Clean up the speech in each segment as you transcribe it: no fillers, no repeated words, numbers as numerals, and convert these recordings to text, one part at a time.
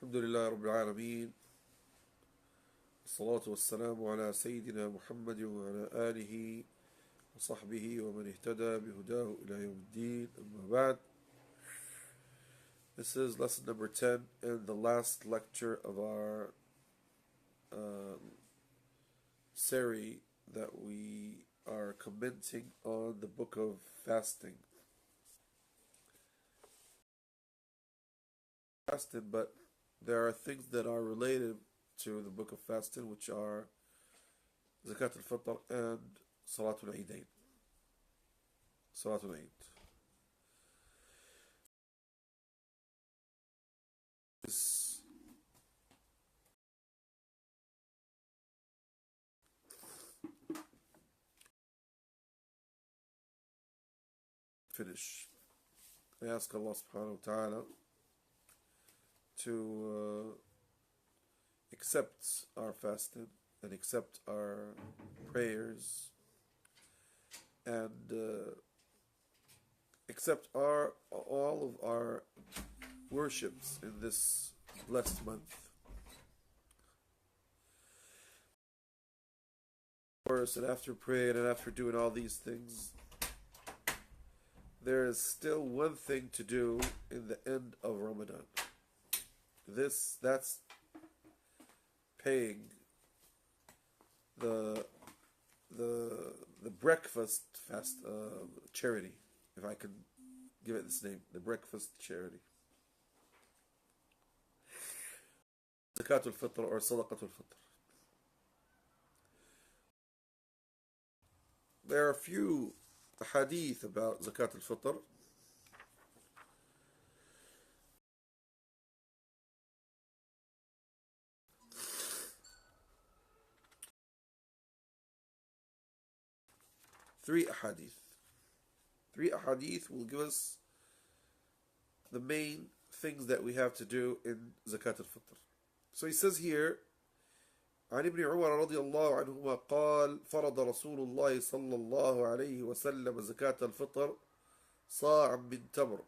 الحمد لله رب العالمين. الصلاة والسلام على سيدنا محمد وعلى آله وصحبه ومن اهتدى بهداه إلى يوم الدين. أما بعد. This is lesson number 10 and the last lecture of our series that we are commenting on the book of fasting. But there are things that are related to the book of fasting, which are Zakat al-Fitr and Salatul Eidain. Salatul Eid. Finish. I ask Allah subhanahu wa ta'ala to accept our fasting and accept our prayers and accept all of our worships in this blessed month. Of course, and after praying and after doing all these things, there is still one thing to do in the end of Ramadan. That's paying the breakfast fast charity, if I can give it this name, the breakfast charity. Zakat al-Fitr or Sadaqat al-Fitr. There are a few hadith about Zakat al-Fitr. Three ahadith will give us the main things that we have to do in Zakat al-Fitr. So he says here, عن ابن عمر رضي الله عنهما قال فرض رسول الله صلى الله عليه وسلم زكاة الفطر صاعا من تمر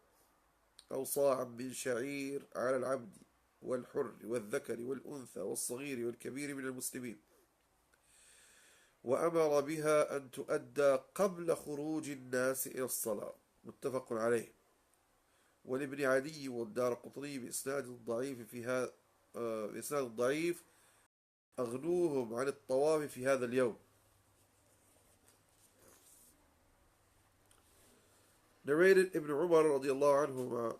أو صاعا من شعير على العبد والحر والذكر والأنثى والصغير والكبير من المسلمين، وأمر بها أن تؤدى قبل خروج الناس إلى الصلاة. متفق عليه. ولابن عدي والدارقطني بإسناد ضعيف في هذا بإسناد ضعيف أغنوهم عن الطواف في هذا اليوم. Narrated Ibn Umar radiallahu anhuma,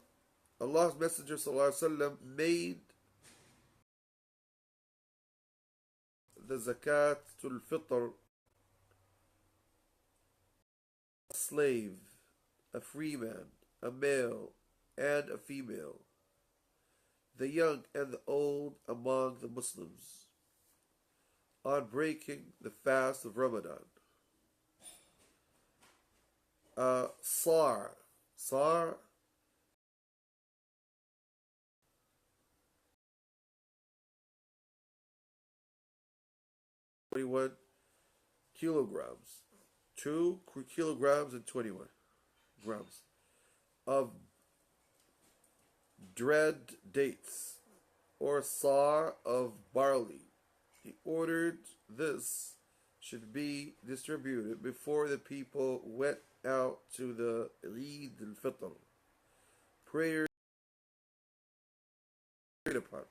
Allah's Messenger sallallahu alaihi wasallam made the zakat tul fitr a slave, a free man, a male and a female, the young and the old among the Muslims, on breaking the fast of Ramadan. Sar 21 kilograms, 2 kilograms and 21 grams of dread dates, or sar of barley. He ordered this should be distributed before the people went out to the Eid al-Fitr. Prayer upon.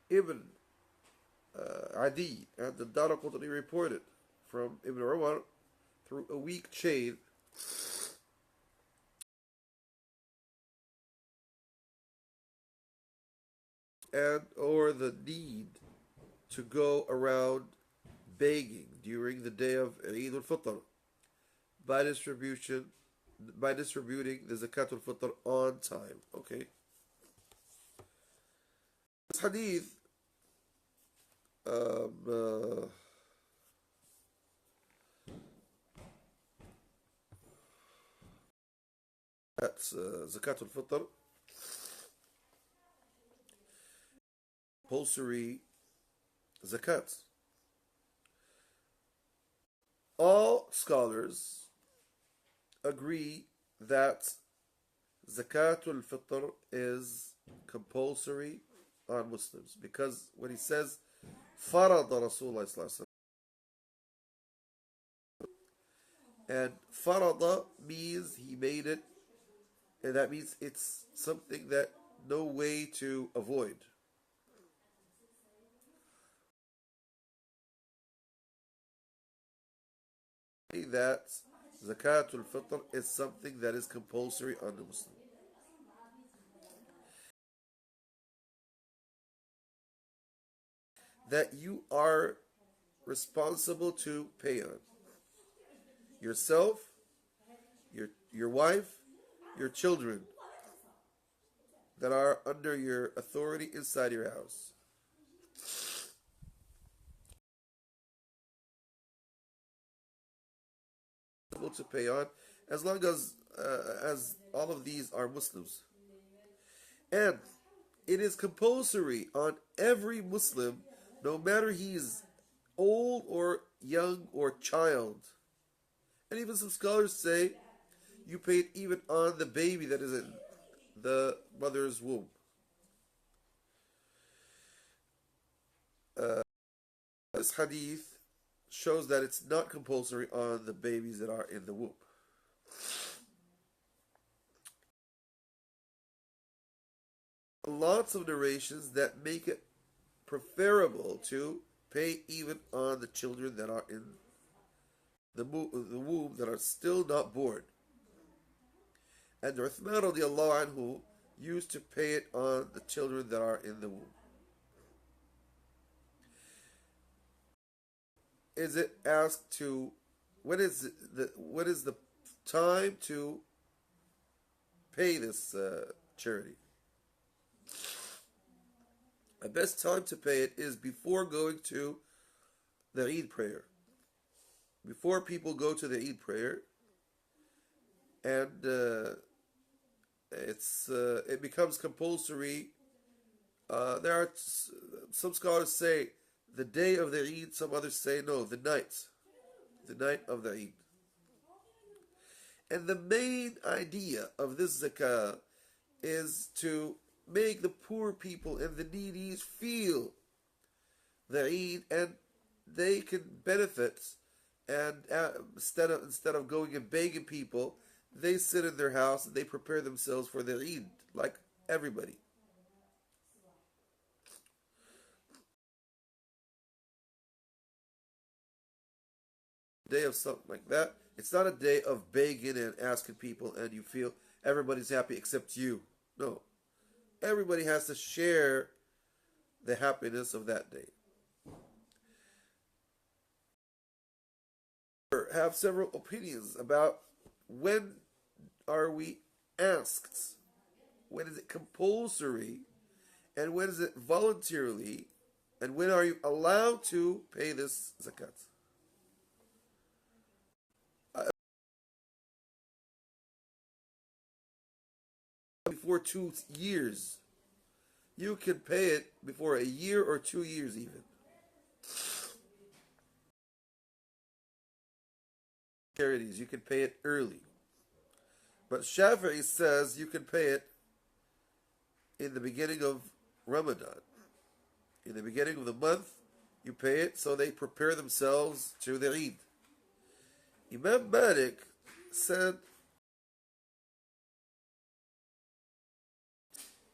Ibn Adi and the Daraqutni reported from Ibn Umar through a weak chain and or the need to go around begging during the day of Eid al-Fitr by distributing the Zakat al-Fitr on time. Okay. This hadith that's Zakat al-Fitr compulsory zakat. All scholars agree that Zakatul Fitr is compulsory on Muslims, because when he says farada Rasulullah sallallahu alaihi wasallam, and farada means he made it, and that means it's something that no way to avoid. That Zakatul Fitr is something that is compulsory on the Muslim. That you are responsible to pay on. Yourself, your wife, your children that are under your authority inside your house. To pay on, as long as all of these are Muslims, and it is compulsory on every Muslim, no matter he's old or young or child. And even some scholars say you pay it even on the baby that is in the mother's womb. This hadith shows that it's not compulsory on the babies that are in the womb. Lots of narrations that make it preferable to pay even on the children that are in the womb that are still not born. And Uthman radiallahu anhu used to pay it on the children that are in the womb. Is it asked to, what is the time to pay this charity? The best time to pay it is before going to the Eid prayer. Before people go to the Eid prayer, and it becomes compulsory. There are some scholars say the day of the Eid, some others say no, the night of the Eid. And the main idea of this zakah is to make the poor people and the needies feel the Eid, and they can benefit. And instead of going and begging people, they sit in their house and they prepare themselves for their Eid, like everybody. Day of something like that. It's not a day of begging and asking people and you feel everybody's happy except you. No. Everybody has to share the happiness of that day. Have several opinions about when are we asked, when is it compulsory, and when is it voluntarily, and when are you allowed to pay this zakat. Before 2 years. You can pay it before a year or 2 years even. Charities, you can pay it early. But Shafi'i says you can pay it in the beginning of Ramadan. In the beginning of the month, you pay it so they prepare themselves to their Eid. Imam Malik said,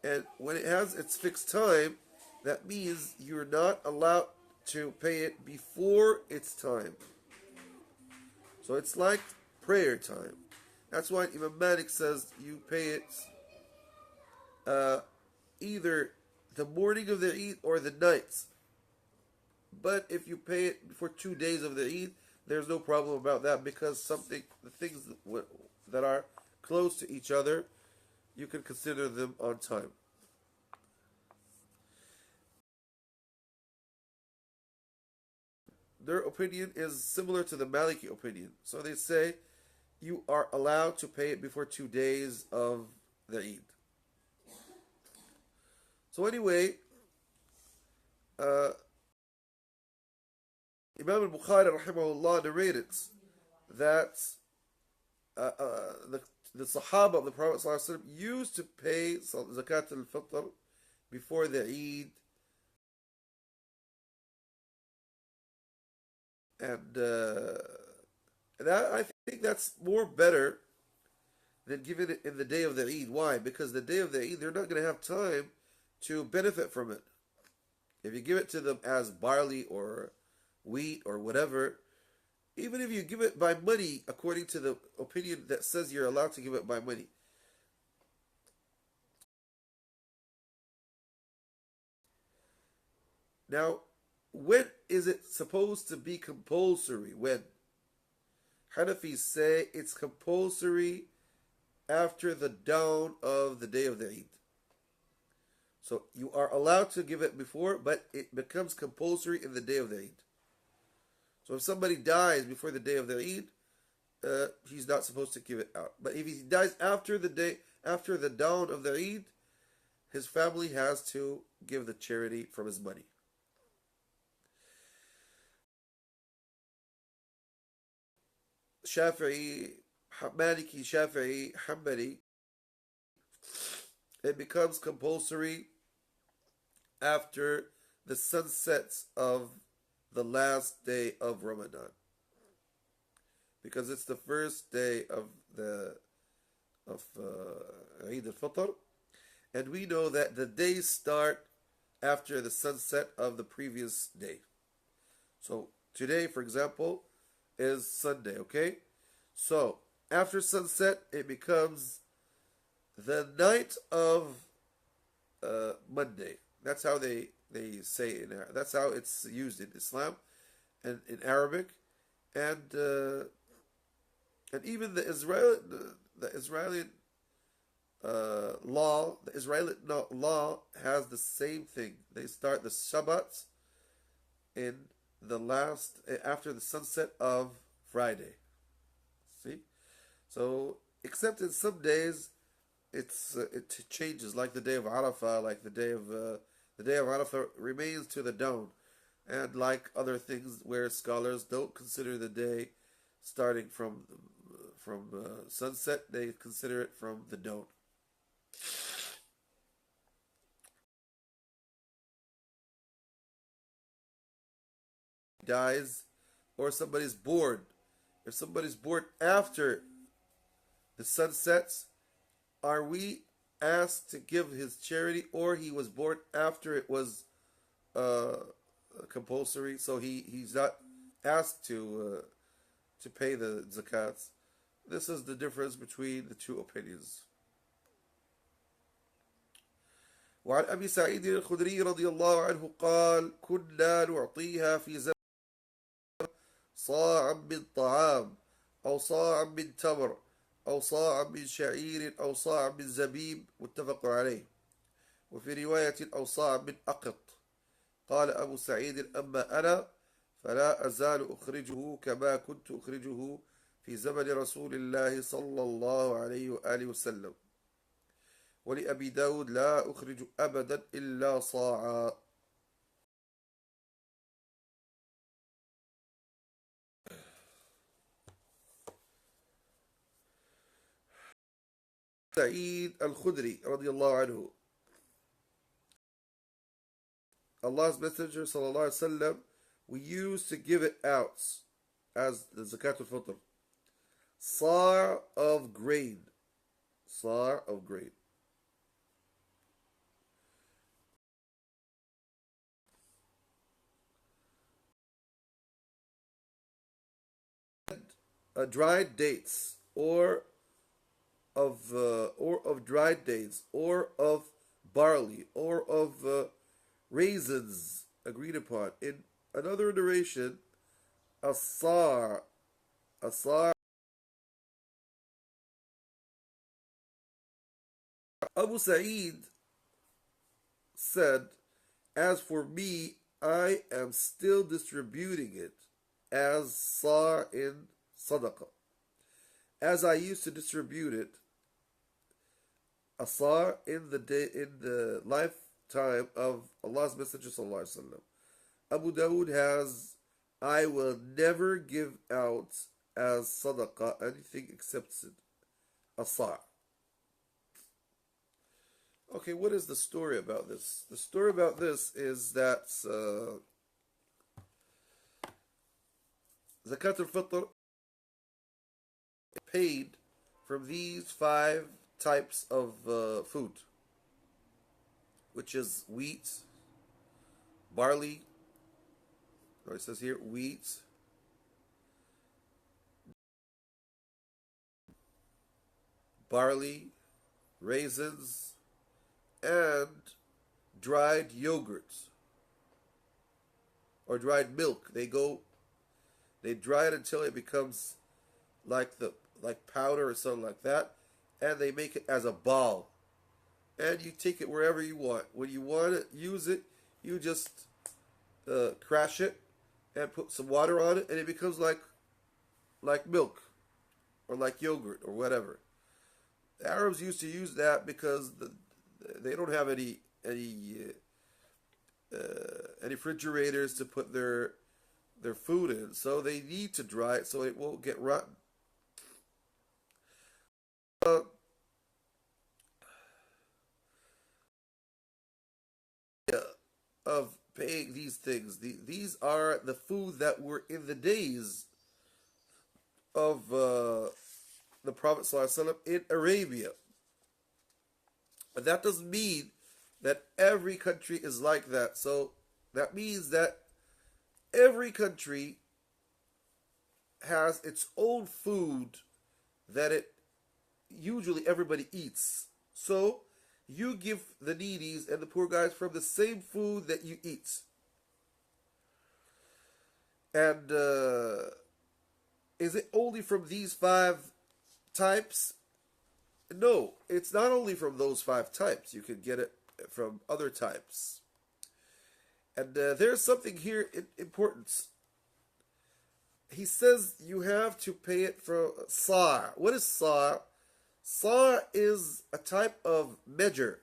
and when it has its fixed time, that means you're not allowed to pay it before its time. So it's like prayer time. That's why Imam Malik says you pay it either the morning of the Eid or the night. But if you pay it for 2 days of the Eid, there's no problem about that, because the things that are close to each other, you can consider them on time. Their opinion is similar to the Maliki opinion. So they say you are allowed to pay it before 2 days of the Eid. So anyway, Imam al-Bukhari rahimahullah narrated that the Sahaba of the Prophet ﷺ used to pay Zakat al-Fitr before the Eid, and that I think that's more better than giving it in the day of the Eid. Why? Because the day of the Eid, they're not going to have time to benefit from it. If you give it to them as barley or wheat or whatever, even if you give it by money, according to the opinion that says you're allowed to give it by money. Now, when is it supposed to be compulsory? When? Hanafis say it's compulsory after the dawn of the day of the Eid. So you are allowed to give it before, but it becomes compulsory in the day of the Eid. So if somebody dies before the day of the Eid, he's not supposed to give it out. But if he dies after the dawn of the Eid, his family has to give the charity from his money. Shafi'i, Maliki, Shafi'i, Hanbali, it becomes compulsory after the sunsets of the last day of Ramadan, because it's the first day of Eid al-Fitr, and we know that the days start after the sunset of the previous day. So today, for example, is Sunday, okay? So after sunset, it becomes the night of Monday. That's how they say it. That's how it's used in Islam and in Arabic, and even the Israeli law. The Israeli law has the same thing. They start the Shabbat in the last after the sunset of Friday. See, so except in some days, it changes. Like the day of Arafah, like the day of Arafah remains to the dawn, and like other things where scholars don't consider the day starting from sunset, they consider it from the dawn. Dies, or somebody's born. If somebody's born after the sun sets, are we asked to give his charity, or he was born after it was uh, compulsory, so he's not asked to pay the zakats? This is the difference between the two opinions. وعن أبي سعيد الخدري رضي الله عنه قال كنا نعطيها في زمن صاعا من طعام أو صاعا من تمر أو صاعا من شعير أو صاعا من زبيب متفق عليه وفي رواية أو صاعا من أقط. قال أبو سعيد أما أنا فلا أزال أخرجه كما كنت أخرجه في زمن رسول الله صلى الله عليه وآله وسلم. ولأبي داود لا أخرج أبدا إلا صاعا. سعيد الخدري رضي الله عنه, Allah's Messenger sallallahu alaihi wasallam, we used to give it out as the zakat al-fitr. Sa' of grain. Sa' of grain. Dried dates, or of dried dates, or of barley, or of raisins agreed upon. In another narration, asar, asar. Abu Sa'id said, as for me, I am still distributing it as sa' in sadaqah, as I used to distribute it asar in the lifetime of Allah's Messenger sallallahu alaihi wasallam. Abu Dawood has, I will never give out as sadaqah anything except asar. Okay, what is the story about this? The story about this is that Zakat al-Fitr paid from these five types of food, which is wheat, barley, or it says here wheat, barley, raisins, and dried yogurt or dried milk. They dry it until it becomes like powder or something like that, and they make it as a ball. And you take it wherever you want. When you want to use it, you just crash it and put some water on it, and it becomes like milk or like yogurt or whatever. The Arabs used to use that because they don't have any refrigerators to put their food in, so they need to dry it so it won't get rotten. Uh, of paying these things, these are the food that were in the days of the Prophet ﷺ in Arabia. But that doesn't mean that every country is like that. So that means that every country has its own food that it usually everybody eats. So you give the needies and the poor guys from the same food that you eat. And is it only from these five types? No, it's not only from those five types. You can get it from other types. And there's something here important. He says you have to pay it for sa'. What is sa'? Sa' is a type of measure.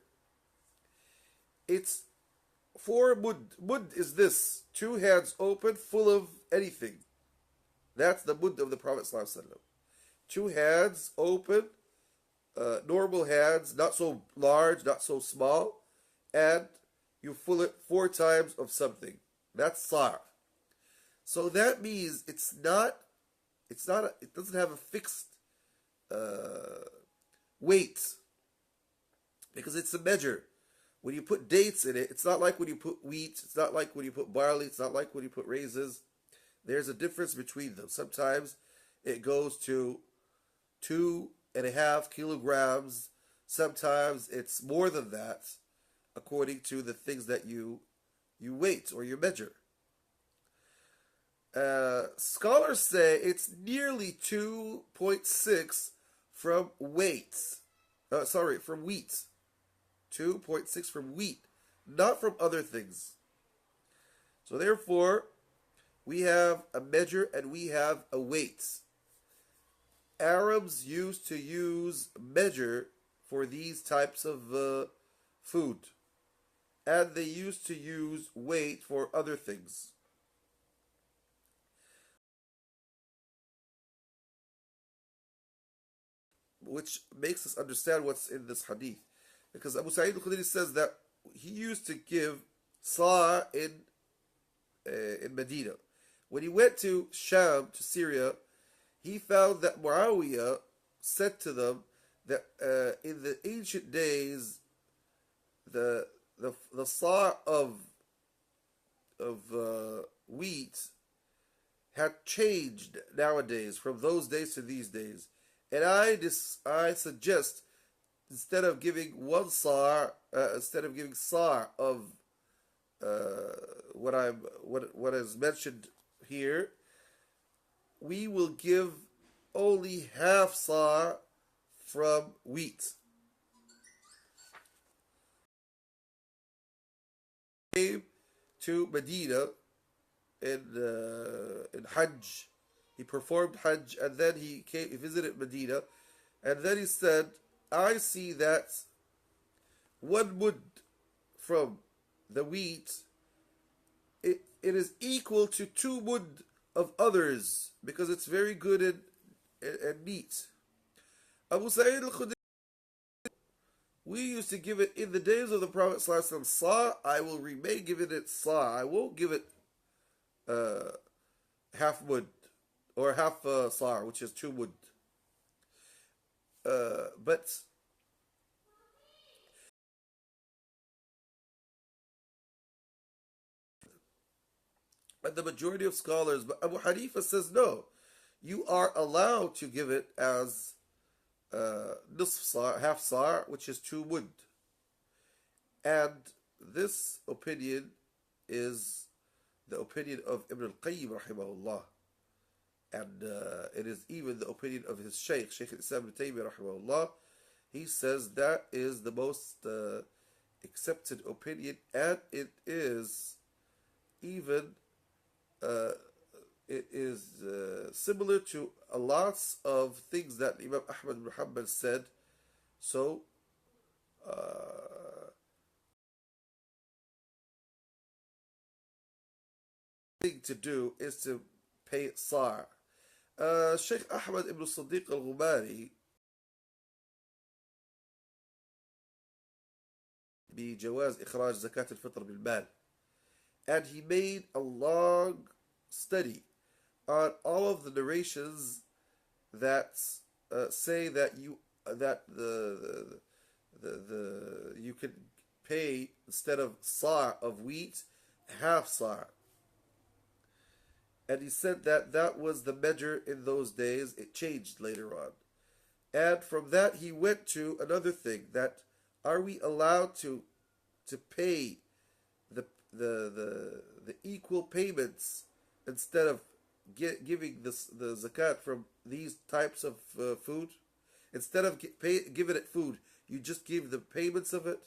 It's 4 mud. Mud is this: 2 hands open, full of anything. That's the mud of the Prophet ﷺ. 2 hands open, normal hands, not so large, not so small, and you fill it 4 times of something. That's sa'. So that means it doesn't have a fixed weight, because it's a measure. When you put dates in it, it's not like when you put wheat, it's not like when you put barley, it's not like when you put raisins. There's a difference between them. Sometimes it goes to 2.5 kilograms. Sometimes it's more than that, according to the things that you weight or you measure. Scholars say it's nearly 2.6 from weight. From wheat. 2.6 from wheat, not from other things. So therefore, we have a measure and we have a weight. Arabs used to use measure for these types of food, and they used to use weight for other things. Which makes us understand what's in this hadith. Because Abu Sa'id al-Khudri says that he used to give sa' in Medina. When he went to Sham, to Syria, he found that Muawiyah said to them that in the ancient days, the sa' of wheat had changed nowadays from those days to these days. And I suggest, instead of giving one sa', instead of giving sa' of what is mentioned here, we will give only half sa' from wheat. He came to Medina in Hajj. He performed Hajj, and then he visited Medina, and then he said, I see that 1 mud from the wheat, it is equal to 2 mud of others, because it's very good and neat. Abu Sa'id al-Khudri, We used to give it in the days of the Prophet ﷺ, sa. I will remain giving it sa. I won't give it uh, half mud or half sa, which is 2 mud. But the majority of scholars, but Abu Hanifa says no. You are allowed to give it as nisf sa, half sa, which is 2 mud. And this opinion is the opinion of Ibn al-Qayyim rahimahullah. And it is even the opinion of his Shaykh Hassan Al-Kettani rahimahullah. He says that is the most accepted opinion, and it is even similar to a lots of things that Imam Ahmad bin Hanbal said. So thing to do is to pay sa'. Shaykh Ahmad ibn Sadiq al-Ghumari بجواز إخراج زكاة الفطر بالمال, and he made a long study on all of the narrations that say that you can pay, instead of sa' of wheat, half sa'. And he said that that was the measure in those days. It changed later on. And from that he went to another thing, that are we allowed to pay the equal payments instead of giving the zakat from these types of food? Instead of giving it food, you just give the payments of it?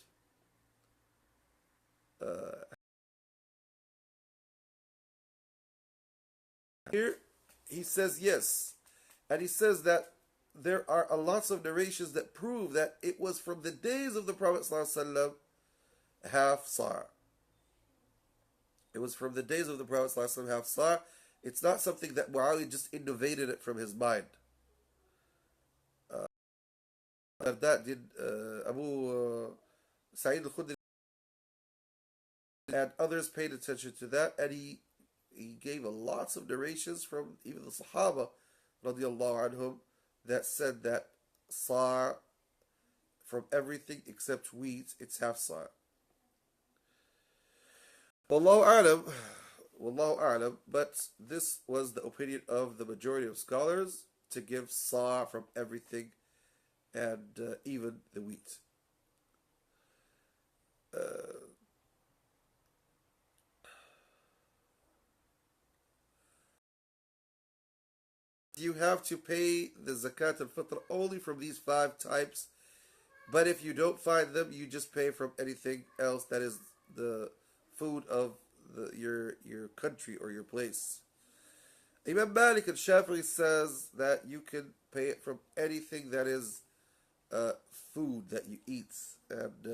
Here he says yes, and he says that there are lots of narrations that prove that it was from the days of the Prophet ﷺ half sa'. It was from the days of the Prophet ﷺ half sa'. It's not something that Muawiyah just innovated it from his mind. That did Abu Sa'id al-Khudri and others paid attention to that, and he gave lots of narrations from even the Sahaba radiallahu anhum that said that sa' from everything except wheat, it's half sa'. Wallahu a'lam, but this was the opinion of the majority of scholars, to give sa' from everything, and even the wheat. You have to pay the zakat al-fitr only from these 5 types, but if you don't find them, you just pay from anything else that is the food of your country or your place. Imam Malik and Shafi'i says that you can pay it from anything that is food that you eat, and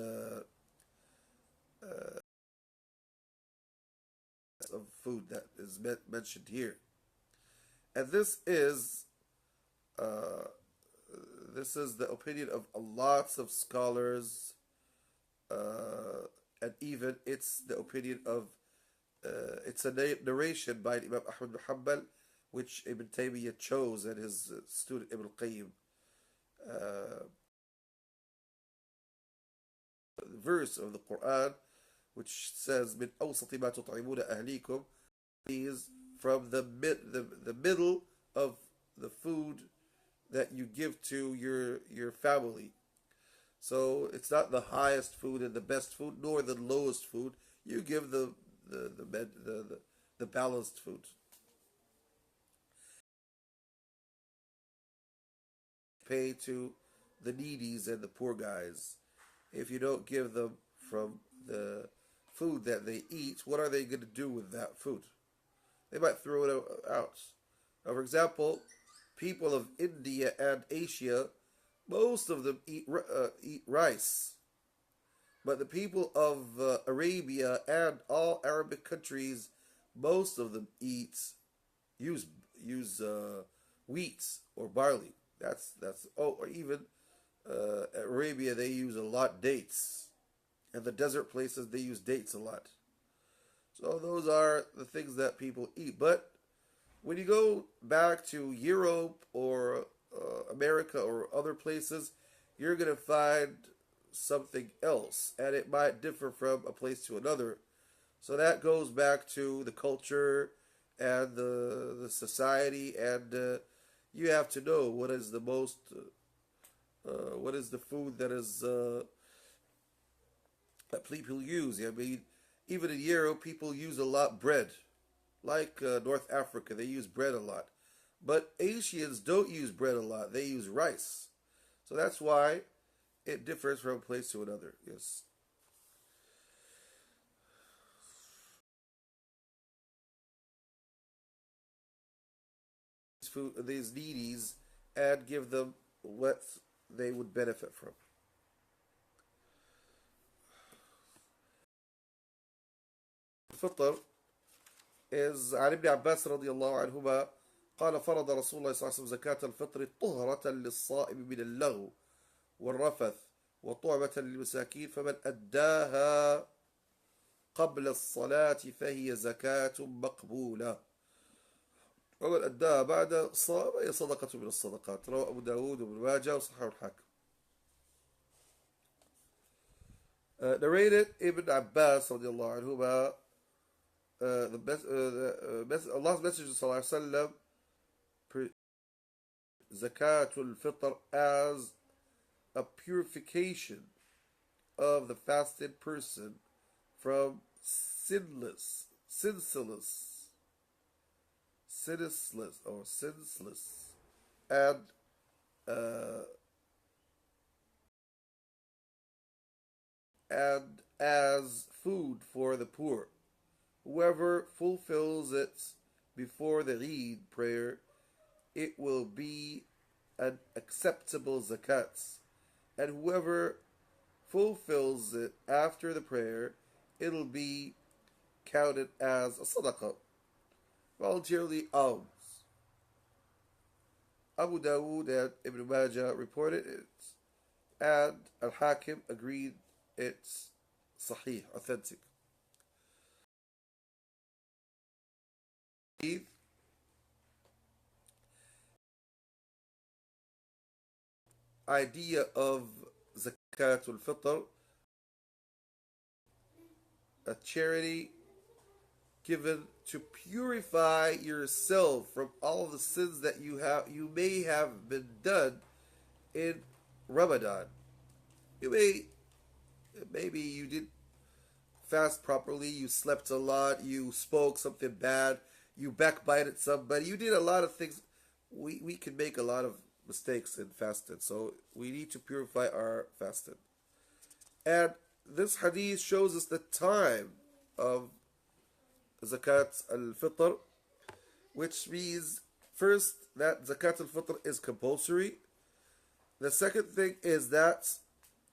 of food that is mentioned here. And this is the opinion of lots of scholars, and even it's the opinion of it's a narration by Imam Ahmad bin Hanbal, which Ibn Taymiyyah chose, and his student Ibn al-Qayyim. The verse of the Quran which says min awsati ma tut'imuna ahlikum, is from the middle of the food that you give to your family. So it's not the highest food and the best food, nor the lowest food. You give the balanced food. Pay to the needies and the poor guys. If you don't give them from the food that they eat, what are they going to do with that food? They might throw it out. Now, for example, people of India and Asia, most of them eat rice. But the people of Arabia and all Arabic countries, most of them use wheat or barley. Or even Arabia, they use a lot dates. And the desert places, they use dates a lot. So those are the things that people eat. But when you go back to Europe or America or other places, you're going to find something else. And it might differ from a place to another. So that goes back to the culture and the society. And you have to know what is the most, what is the food that is that people use. I mean, even in Europe, people use a lot bread. Like North Africa, they use bread a lot. But Asians don't use bread a lot. They use rice. So that's why it differs from a place to another. Yes. These needies and give them what they would benefit from. الفطر is عن ابن عباس رضي الله عنهما قال فرض رسول الله صلى الله عليه وسلم زكاة الفطر طهرة للصائم من اللغو والرفث وطعمة للمساكين فمن أداها قبل الصلاة فهي زكاة مقبولة ومن أداها بعد الصلاة فهي صدقة من الصدقات رواه أبو داود وابن ماجه وصححه الحاكم. Narrated Ibn Abbas رضي الله عنهما Allah's Messenger صلى الله عليه وسلم zakatul fitr as a purification of the fasted person from senseless and uh, and as food for the poor. Whoever fulfills it before the Eid prayer, it will be an acceptable zakat. And whoever fulfills it after the prayer, it'll be counted as a sadaqah, voluntarily alms. Abu Dawood and Ibn Majah reported it, and Al-Hakim agreed it's sahih, authentic. Idea of zakatul fitr, a charity given to purify yourself from all the sins that you may have been done in Ramadan. You may maybe you didn't fast properly, you slept a lot, you spoke something bad, you backbited somebody, you did a lot of things. We can make a lot of mistakes in fasting, so we need to purify our fasting. And this hadith shows us the time of zakat al-fitr, which means first that zakat al-fitr is compulsory. The second thing is that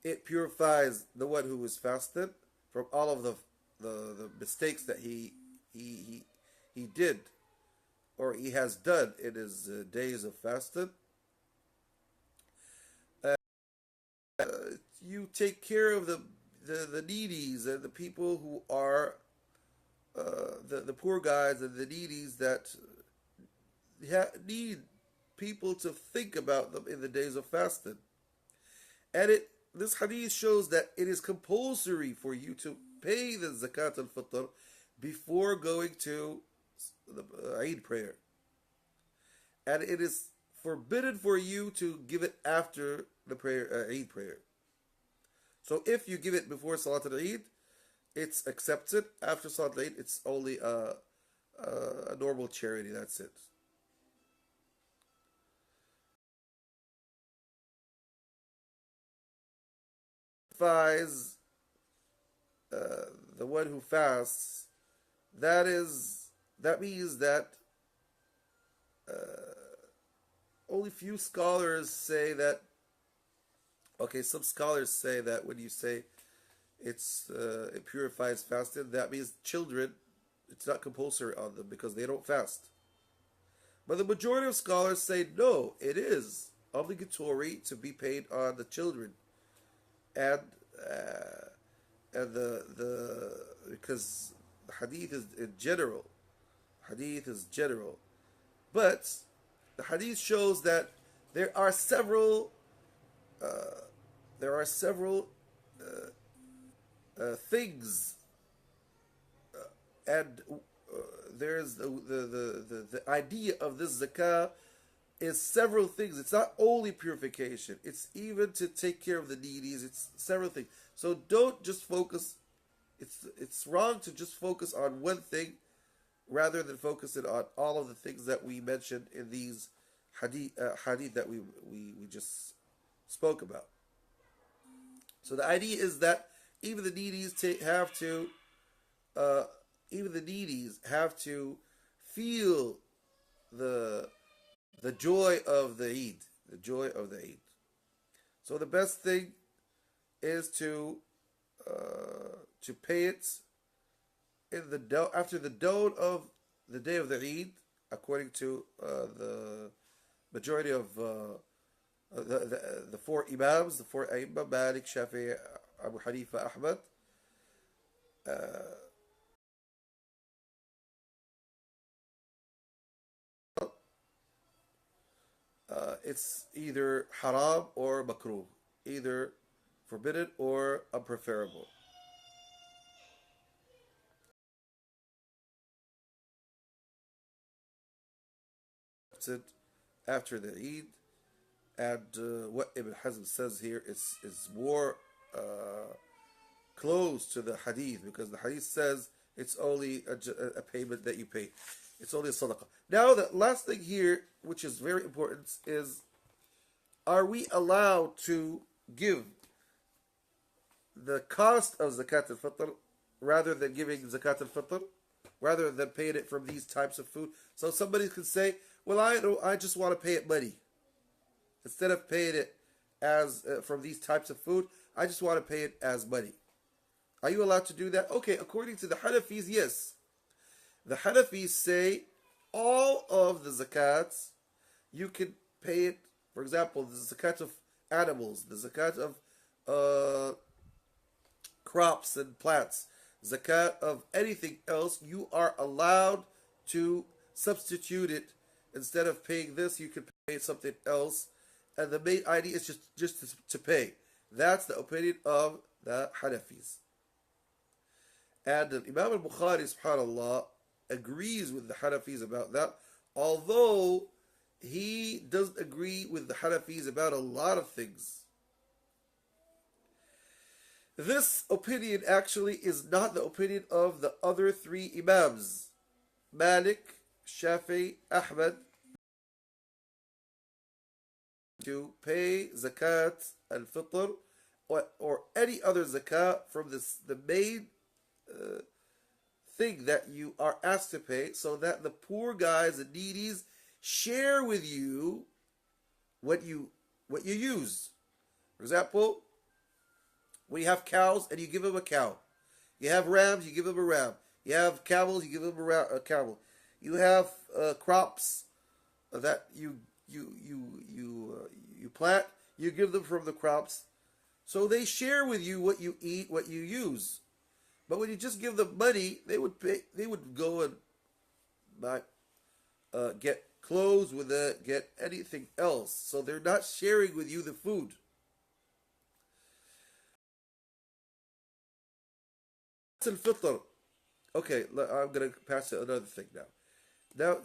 it purifies the one who is fasted from all of the mistakes that he did or he has done in his days of fasting. Uh, you take care of the needies and the people who are the poor guys and the needies that need people to think about them in the days of fasting. And this hadith shows that it is compulsory for you to pay the zakat al-fitr before going to the Eid prayer. And it is forbidden for you to give it after the prayer, Eid prayer. So if you give it before Salat al-Eid, it's accepted. After Salat al-Eid, it's only a normal charity. That's it. Advise the one who fasts. That means that uh, only few scholars say that. Okay, some scholars say that when you say it purifies fasting, that means children. It's not compulsory on them because they don't fast. But the majority of scholars say no, it is. obligatory to be paid on the children, and uh, the because the hadith is in general, hadith is general, but the hadith shows that there are several uh, there are several things, and there's the idea of this zakah is several things. It's not only purification, it's even to take care of the needies. It's several things. So don't just focus. It's wrong to just focus on one thing rather than focusing on all of the things that we mentioned in these hadith that we just spoke about. So the idea is that even the needies have to uh, even the needies have to feel the the joy of the Eid, the joy of the Eid. So the best thing is to pay it in the after the dawn of the day of the Eid, according to the majority of the four Imams, the four Aimma, Malik, Shafi'i, Abu Hanifa, Ahmad. Uh, it's either haram or makruh, either forbidden or unpreferable. After the Eid, and what Ibn Hazm says here is more close to the hadith, because the hadith says it's only a payment that you pay. It's only a sadaqah. Now, the last thing here, which is very important, is are we allowed to give the cost of zakat al-fitr rather than giving zakat al-fitr, rather than paying it from these types of food? So somebody could say, well, I just want to pay it money. Instead of paying it as from these types of food, I just want to pay it as money. Are you allowed to do that? Okay, according to the Hanafis, yes. The Hanafis say all of the zakats, you can pay it, for example, the zakat of animals, the zakat of crops and plants, zakat of anything else, you are allowed to substitute it. Instead of paying this, you can pay something else. And the main idea is just to pay. That's the opinion of the Hanafis. And Imam al-Bukhari, subhanAllah, agrees with the Hanafis about that, although he doesn't agree with the Hanafis about a lot of things. This opinion actually is not the opinion of the other three Imams, Malik, Shafi, Ahmad, to pay zakat al-fitr or any other zakat from the main thing that you are asked to pay, so that the poor guys and needies share with you what you use. For example, when you have cows and you give them a cow, you have rams, you give them a ram, you have camels, you give them a camel, you have crops that you plant, you give them from the crops, so they share with you what you eat, what you use. But when you just give them money, they would pay. They would go and buy, get clothes with it, get anything else. So they're not sharing with you the food. Al-fitr. Okay, I'm gonna pass to another thing now.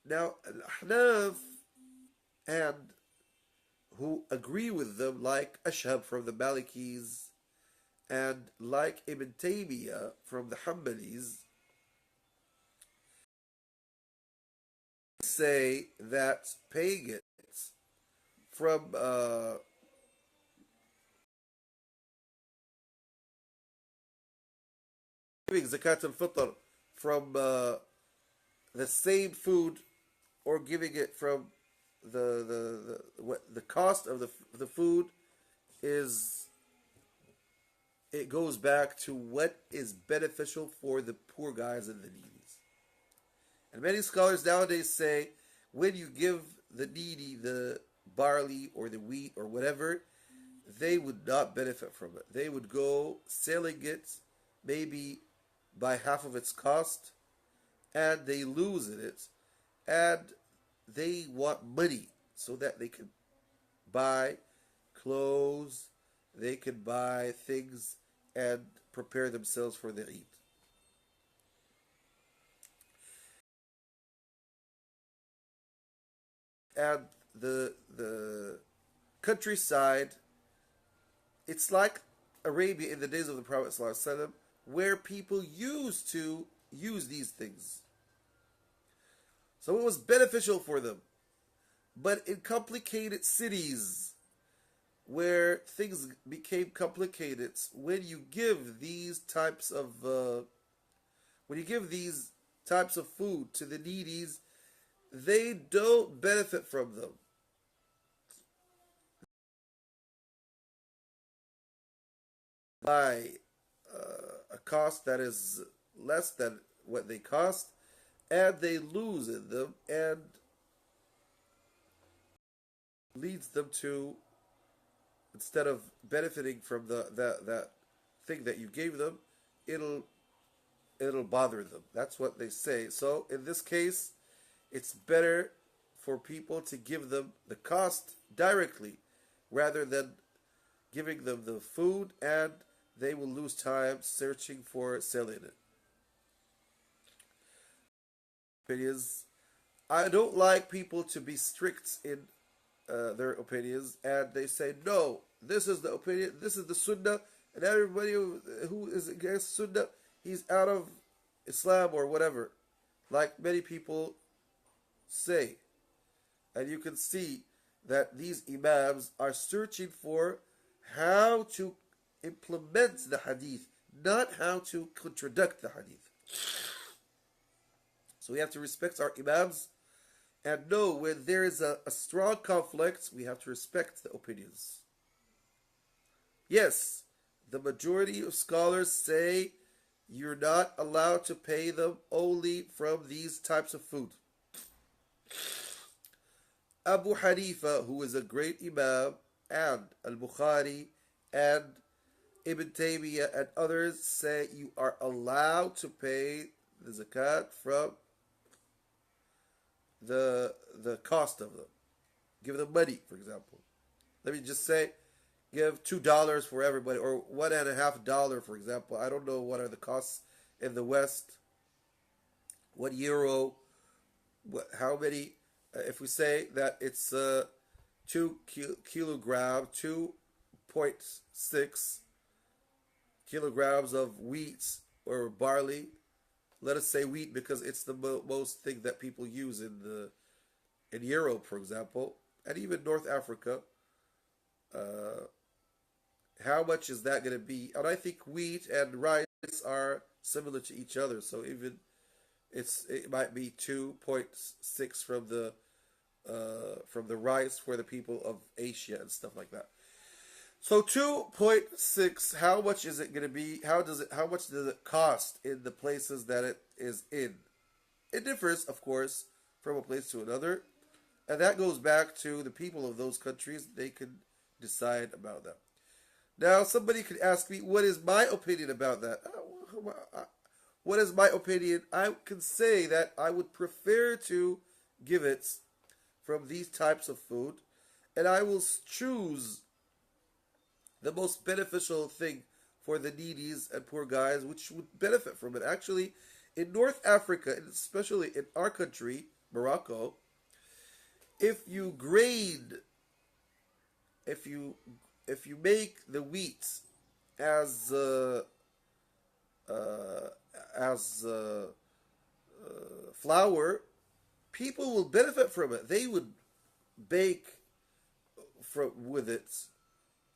Now, Al-Ahnaf and who agree with them, like Ashhab from the Malikis, and like Ibn Taymiyyah from the Hanbalis, say that paying it from giving zakat al-fitr from the same food, or giving it from the cost of the food, is it goes back to what is beneficial for the poor guys and the needies. And many scholars nowadays say when you give the needy the barley or the wheat or whatever, they would not benefit from it. They would go selling it maybe by half of its cost, and they lose in it, and they want money so that they can buy clothes, they can buy things and prepare themselves for the Eid. And the countryside, it's like Arabia in the days of the Prophet ﷺ, where people used to use these things. So it was beneficial for them. But in complicated cities where things became complicated, when you give these types of food to the needies, they don't benefit from them. By a cost that is less than what they cost, and they lose in them, and leads them to, instead of benefiting from that thing that you gave them, it'll it'll bother them. That's what they say. So in this case, it's better for people to give them the cost directly rather than giving them the food, and they will lose time searching for selling it. Opinions. I don't like people to be strict in their opinions, and they say, no, this is the opinion, this is the sunnah, and everybody who is against sunnah, he's out of Islam or whatever, like many people say. And you can see that these imams are searching for how to implement the hadith, not how to contradict the hadith. So we have to respect our imams and know when there is a strong conflict, we have to respect the opinions. Yes, the majority of scholars say you're not allowed to pay them only from these types of food. Abu Hanifa, who is a great imam, and Al-Bukhari, and Ibn Taymiyyah, and others say you are allowed to pay the zakat from the cost of them. Give them money, for example. Let me just say, give $2 for everybody, or $1.50, for example. I don't know what are the costs in the West. What euro? How many? If we say that it's 2 kilograms, 2.6 kilograms of wheat or barley. Let us say wheat because it's the most thing that people use in Europe, for example, and even North Africa. How much is that going to be? And I think wheat and rice are similar to each other, so even it might be 2.6 from the rice for the people of Asia and stuff like that. So 2.6, how much is it going to be? How much does it cost in the places that it is in? It differs, of course, from a place to another, and that goes back to the people of those countries. They can decide about that. Now, somebody could ask me, what is my opinion about that? What is my opinion? I can say that I would prefer to give it from these types of food, and I will choose the most beneficial thing for the needies and poor guys, which would benefit from it. Actually, in North Africa, and especially in our country, Morocco, if you make the wheat as flour, people will benefit from it. They would bake with it.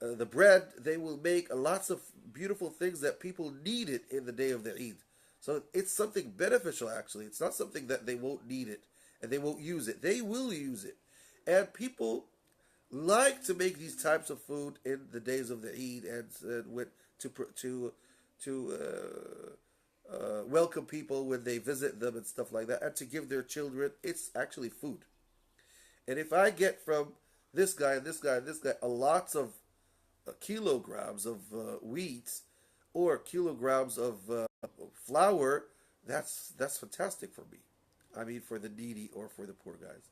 The bread, they will make lots of beautiful things that people needed in the day of the Eid. So it's something beneficial, actually. It's not something that they won't need it and they won't use it. They will use it. And people like to make these types of food in the days of the Eid and to welcome people when they visit them and stuff like that, and to give their children. It's actually food. And if I get from this guy and this guy and this guy a lots of kilograms of wheat or kilograms of flour, that's fantastic for me. I mean, for the needy or for the poor guys.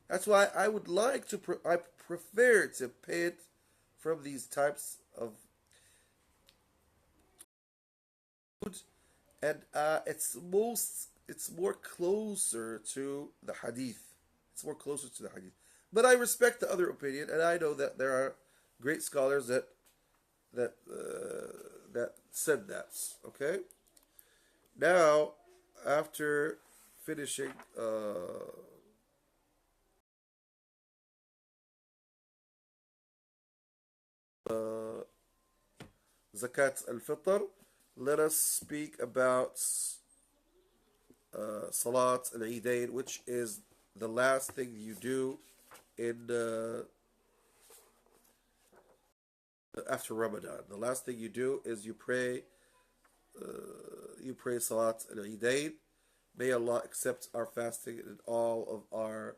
That's why I would like to. I prefer to pay it from these types of food, and it's more closer to the hadith. It's more closer to the hadith. But I respect the other opinion, and I know that there are great scholars that said that. Okay. Now, after finishing Zakat al-Fitr, let us speak about Salat al-Eidain, which is the last thing you do in after Ramadan. The last thing you do is you pray Salat al-Eidain. May Allah accept our fasting and all of our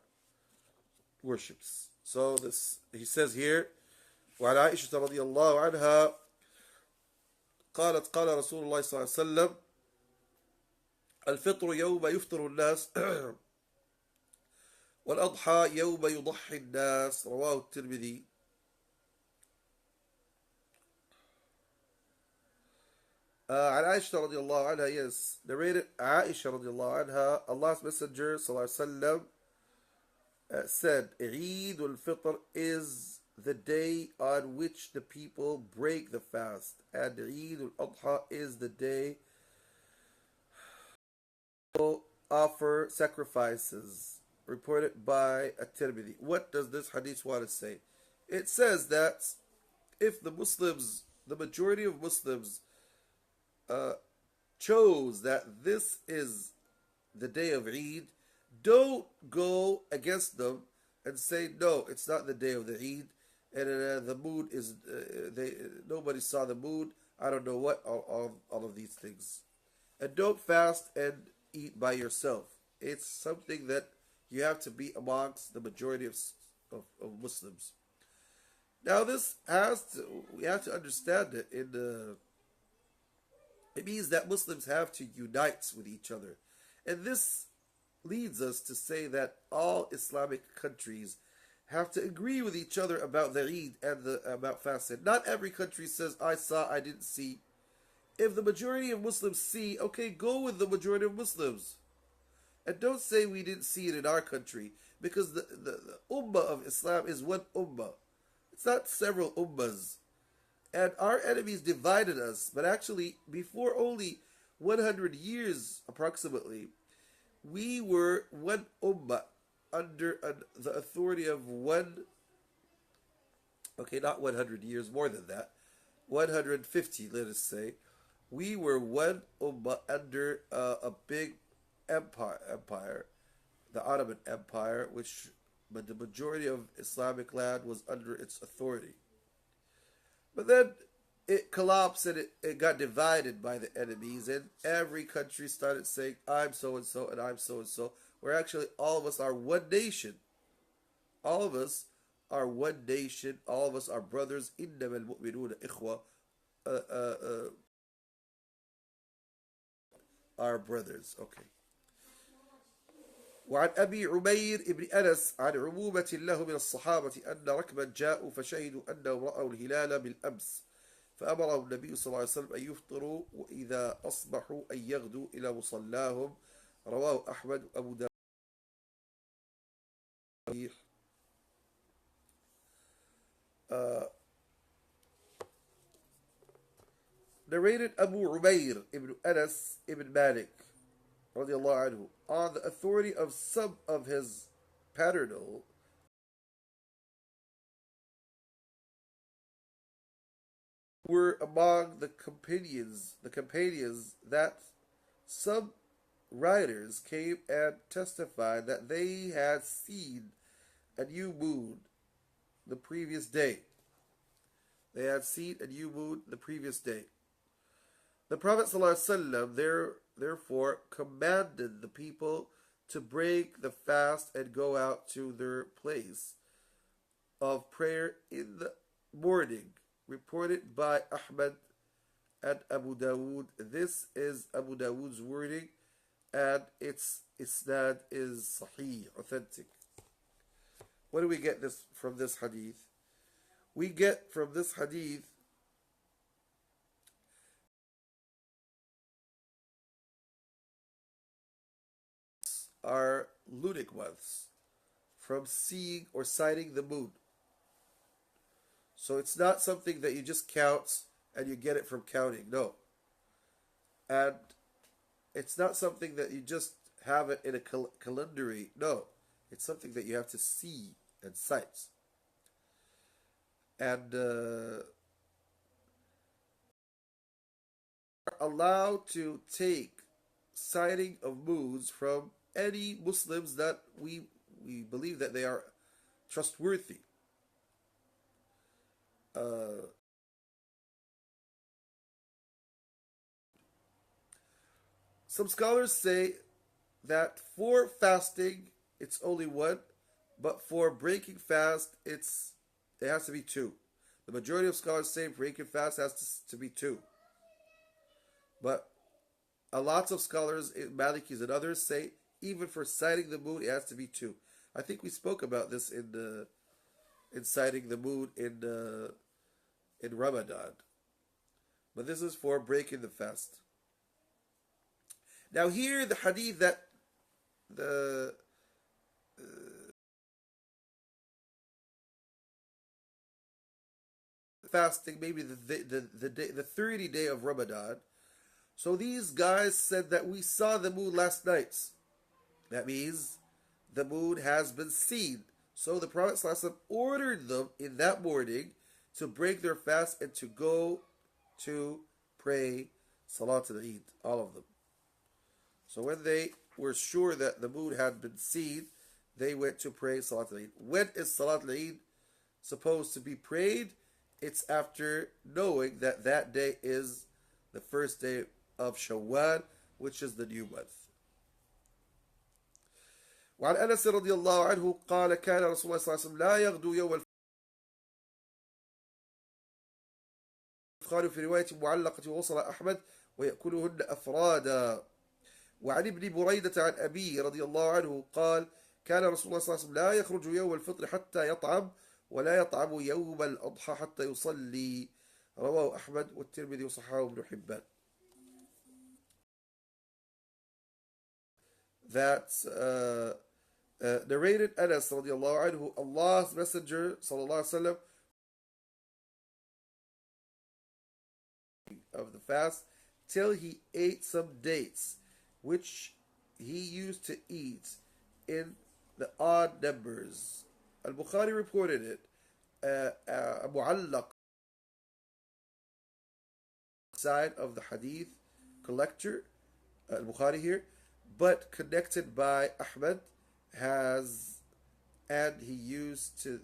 worships. So this he says here, وعن عائشة رضي الله عنها قالت قال رسول الله صلى الله عليه وسلم الفطر يوم يفطر الناس والأضحى يوم يضحي الناس رواه الترمذي. عن عائشة رضي الله عنها, yes, narrated عائشة رضي الله عنها, Allah's Messenger صلى الله عليه وسلم said, Eid al-Fitr is the day on which the people break the fast, and Eid al-Adha is the day people offer sacrifices, reported by At-Tirmidhi. What does this hadith want to say? It says that if the Muslims, the majority of Muslims, chose that this is the day of Eid, don't go against them and say, no, it's not the day of the Eid, and the moon is, nobody saw the moon, I don't know what, all of these things. And don't fast and eat by yourself. It's something that you have to be amongst the majority of Muslims. Now this we have to understand it it means that Muslims have to unite with each other. And this leads us to say that all Islamic countries have to agree with each other about the Eid and about fasting. Not every country says, I saw, I didn't see. If the majority of Muslims see, okay, go with the majority of Muslims. And don't say we didn't see it in our country, because the ummah of Islam is one ummah. It's not several ummahs. And our enemies divided us, but actually, before only 100 years approximately, we were one ummah under the authority of one, okay, not 100 years, more than that, 150, let us say. We were one ummah under a big empire, the Ottoman Empire, but the majority of Islamic land was under its authority. But then it collapsed and it got divided by the enemies, and every country started saying, I'm so and so and I'm so and so, where actually all of us are one nation. All of us are one nation. All of us are brothers. إِنَّمَا الْمُؤْمِنُونَ إِخْوَةٌ, our brothers. Okay. وعن أبي عمير ابن أنس عن عمومة له من الصحابة أن ركبا جاءوا فشهدوا أنهم رأوا الهلال بالأمس فأمرهم النبي صلى الله عليه وسلم أن يفطروا وإذا أصبحوا أن يغدوا إلى مصلاهم. رواه أحمد أبو داود. Narrated Abu Umayr ibn Anas ibn Malik radiallahu anhu, on the authority of some of his paternal were among the companions that some writers came and testified that they had seen a new moon the previous day. They had seen a new moon the previous day. The Prophet ﷺ therefore commanded the people to break the fast and go out to their place. of prayer in the morning, reported by Ahmad and Abu Dawood. This is Abu Dawood's wording, and its isnad is sahih, authentic. What do we get this from this hadith? We get from this hadith are lunar months from seeing or sighting the moon. So it's not something that you just count and you get it from counting. No. And it's not something that you just have it in a calendary. No. It's something that you have to see and sight. And are allowed to take sighting of moons from any Muslims that we believe that they are trustworthy. Some scholars say that for fasting it's only one, but for breaking fast it has to be two. The majority of scholars say breaking fast has to be two, but a lot of scholars, Malikis and others, say even for sighting the moon it has to be two. I think we spoke about this in sighting the moon in Ramadan, but this is for breaking the fast. Now here the hadith that the fasting, maybe the 30 day of Ramadan. So these guys said that we saw the moon last night. That means the moon has been seen. So the Prophet ﷺ ordered them in that morning to break their fast and to go to pray Salat al-Eid, all of them. So when they were sure that the moon had been seen, they went to pray Salat al-Eid. When is Salat al-Eid supposed to be prayed? It's after knowing that that day is the first day of Shawwal, which is the new month. وعن أنس رضي الله عنه قال كان رسول الله صلى الله عليه وسلم لا يغدو يوم الفطر في رواية معلقة ووصل أحمد ويأكلهن أفرادا. وعن ابن بريدة عن أبيه رضي الله عنه قال كان رسول الله صلى الله عليه وسلم لا يخرج يوم الفطر حتى يطعم ولا يطعم يوم الأضحى حتى يصلي. رواه أحمد والترمذي وصححه ابن حبان. That's narrated Anas radiallahu anhu, Allah's Messenger sallallahu alaihi wasallam of the fast till he ate some dates, which he used to eat in the odd numbers. Al-Bukhari reported it. Mu'allaq side of the hadith collector, Al-Bukhari here, but connected by Ahmad has, and he used to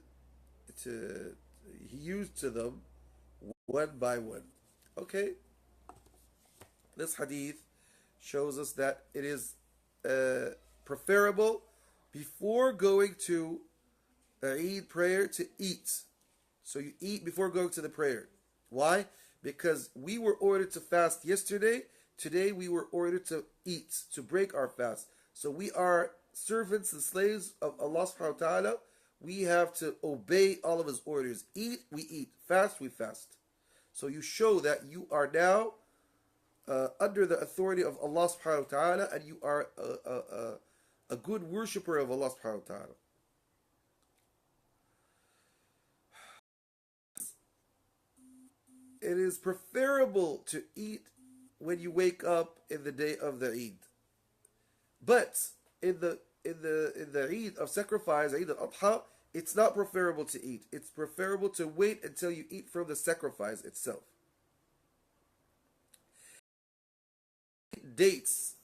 them one by one. Okay, this hadith shows us that it is preferable before going to Eid prayer to eat. So you eat before going to the prayer. Why? Because we were ordered to fast yesterday. Today we were ordered to eat, to break our fast. So we are servants and slaves of Allah subhanahu wa ta'ala. We have to obey all of His orders. Eat, we eat. Fast, we fast. So you show that you are now under the authority of Allah subhanahu wa ta'ala, and you are a good worshipper of Allah subhanahu wa ta'ala. It is preferable to eat when you wake up in the day of the Eid. But in the Eid of sacrifice, Eid al-Adha, it's not preferable to eat. It's preferable to wait until you eat from the sacrifice itself. Dates,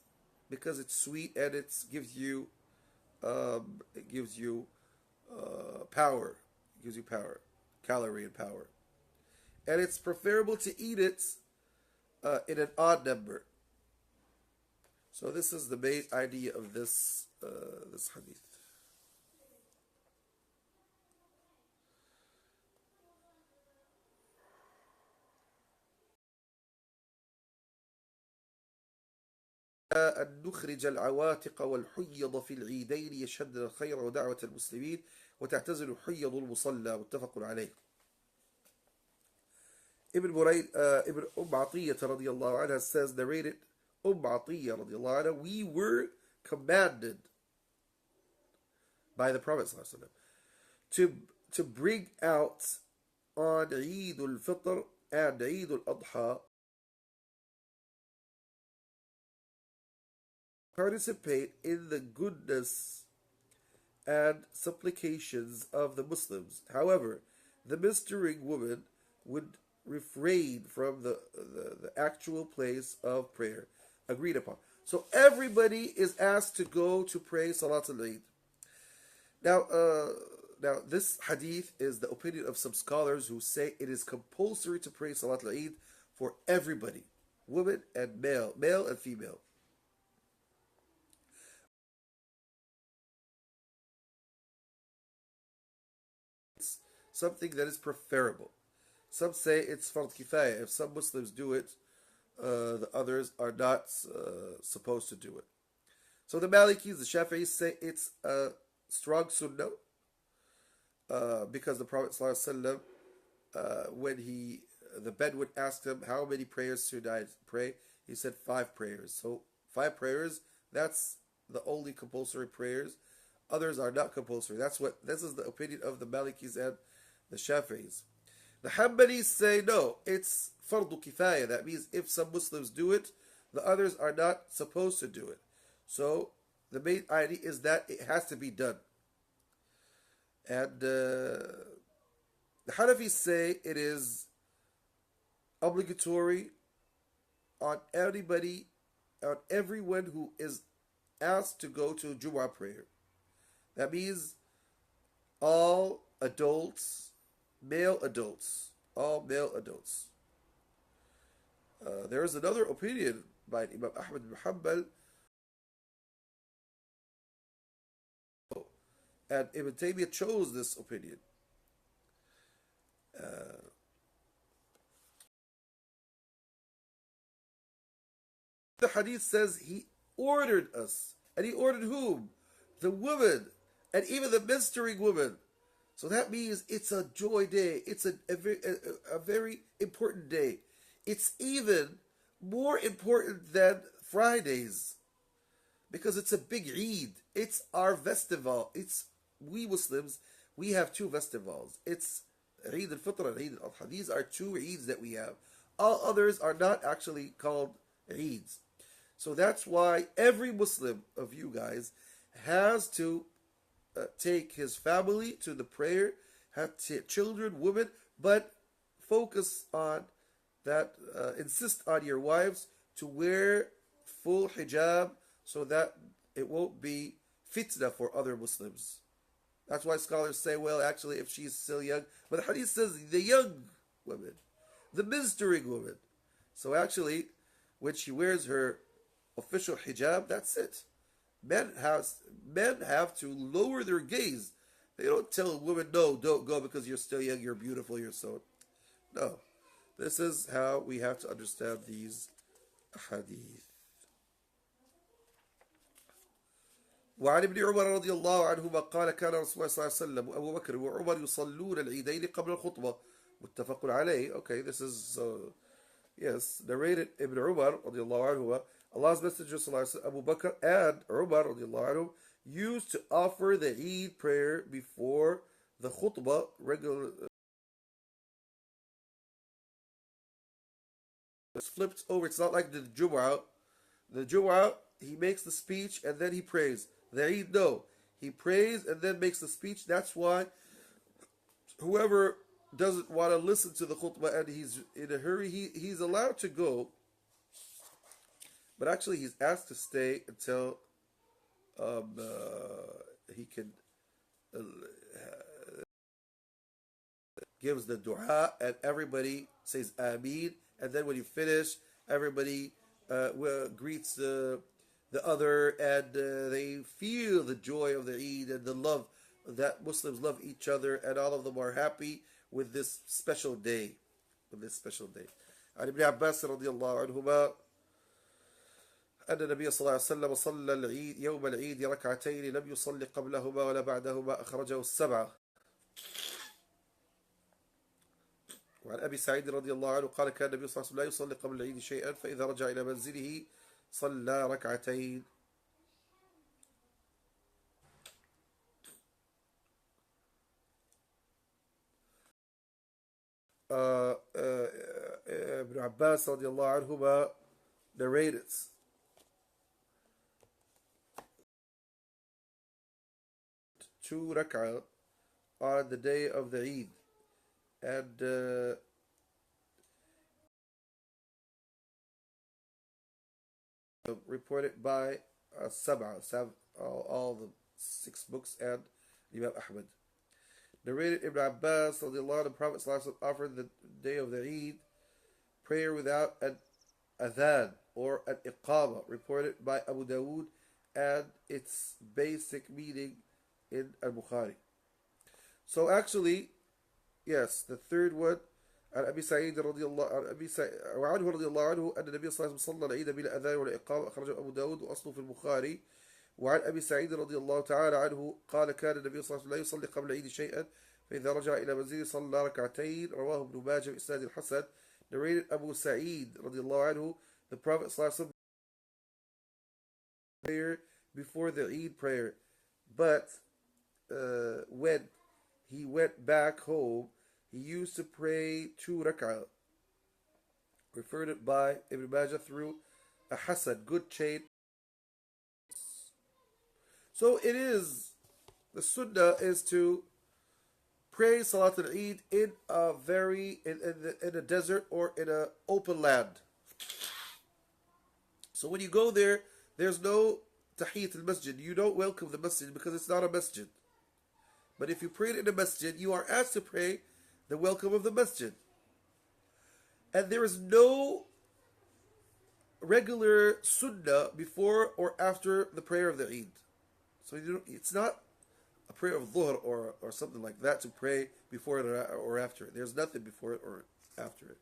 because it's sweet and it gives you power. It gives you power, calorie and power. And it's preferable to eat it in an odd number. So this is the main idea of this hadith. أن نخرج العواتق والحيض في العيدين يشهدن الخير ودعوة المسلمين وتعتزل حيض المصلى متفق عليه. Ibn Atiyah radiallahu anha says, narrated, Atiyah radiallahu anha, we were commanded by the Prophet sallallahu to bring out on Eid al-Fitr and Eid al-Adha, participate in the goodness and supplications of the Muslims. However, the ministering woman would refrain from the actual place of prayer agreed upon. So everybody is asked to go to pray Salat al-Eid. Now, this hadith is the opinion of some scholars who say it is compulsory to pray Salat al-Eid for everybody, women and male and female. It's something that is preferable. Some say it's fard kifaya. If some Muslims do it, the others are not supposed to do it. So the Malikis, the Shafi'is say it's a strong sunnah because the Prophet ﷺ, when the Bedouin asked him, how many prayers should I pray? He said 5 prayers. So 5 prayers, that's the only compulsory prayers. Others are not compulsory. This is the opinion of the Malikis and the Shafi'is. The Hanbalis say no, it's fardu kifaya. That means if some Muslims do it, the others are not supposed to do it. So the main idea is that it has to be done. And the Hanafis say it is obligatory on everyone who is asked to go to Jumu'ah prayer. That means all adults, all male adults. There is another opinion by Imam Ahmad bin Hanbal, and Ibn Taymiyyah chose this opinion. The hadith says he ordered us, and he ordered whom? The woman, and even the ministering woman. So that means it's a joy day. It's a very important day. It's even more important than Fridays because it's a big Eid. It's our festival. We Muslims, we have 2 festivals. It's Eid al-Fitr and Eid al-Adha. These are 2 Eids that we have. All others are not actually called Eids. So that's why every Muslim of you guys has to take his family to the prayer, have children, women, but focus on that, insist on your wives to wear full hijab so that it won't be fitna for other Muslims. That's why scholars say, well, actually, if she's still young, but the hadith says the young woman, the ministering woman. So actually, when she wears her official hijab, that's it. Men have to lower their gaze. They don't tell a woman, no, don't go because you're still young, you're beautiful, you're so. No. This is how we have to understand these hadith. وعن ابن عمر رضي الله عنهما قال كان رسول الله صلى الله عليه وسلم وأبو بكر وعمر يصلون العيدين قبل الخطبة متفق عليه. Okay, this is yes, narrated Ibn Umar رضي الله عنهما, Allah's Messenger صلى الله عليه وسلم, Abu Bakr and Umar رضي الله عنهم used to offer the Eid prayer before the khutbah regular. It's flipped over. It's not like the Jumu'ah. The Jumu'ah, he makes the speech and then he prays. The Eid, no. He prays and then makes the speech. That's why whoever doesn't want to listen to the khutbah and he's in a hurry, he's allowed to go. But actually he's asked to stay until he can gives the dua and everybody says Ameen, and then when you finish, everybody greets the other, and they feel the joy of the Eid and the love that Muslims love each other, and all of them are happy with this special day. عن ابن عباس رضي الله عنهما أن النبي صلى الله عليه وسلم صلى العيد يوم العيد ركعتين لم يصلي قبلهما ولا بعدهما أخرجه السبعة. وعن أبي سعيد رضي الله عنه قال كان النبي صلى الله عليه وسلم لا يصلي قبل العيد شيئا فإذا رجع إلى منزله صلى ركعتين. Ibn Abbas رضي الله عنهما narrated 2 rak'ah on the day of the Eid, and reported by all the 6 books, and Imam Ahmad. Narrated Ibn Abbas, the Prophet ﷺ offered the day of the Eid prayer without an adhan or an iqama, reported by Abu Dawood, and its basic meaning in Al-Bukhari. So actually, yes, the third one, عن أبي سعيد رضي الله عن أبي سعيد وعنه رضي الله عنه أن النبي صلى الله عليه وسلم صلى العيد بلا أذان ولا إقامة، أخرجه أبو داود وأصله في البخاري. وعن أبي سعيد رضي الله تعالى عنه قال كان النبي صلى الله عليه وسلم لا يصلي قبل العيد شيئا فإذا رجع إلى منزله صلى ركعتين، رواه ابن ماجه بإسناد الحسن. Narrated Abu Sa'id رضي الله عنه, the Prophet صلى الله عليه وسلم prayer before the Eid prayer, but when he went back home he used to pray 2 rak'ah, referred it by Ibn Majah through a Hasan, good chain. So it is, the sunnah is to pray Salat al-Eid in a desert or in an open land. So when you go there, there's no Tahiyyat al-Masjid. You don't welcome the masjid because it's not a masjid. But if you prayed in a masjid, you are asked to pray the welcome of the masjid. And there is no regular sunnah before or after the prayer of the Eid. So it's not a prayer of Dhuhr or something like that to pray before it or after it. There's nothing before it or after it.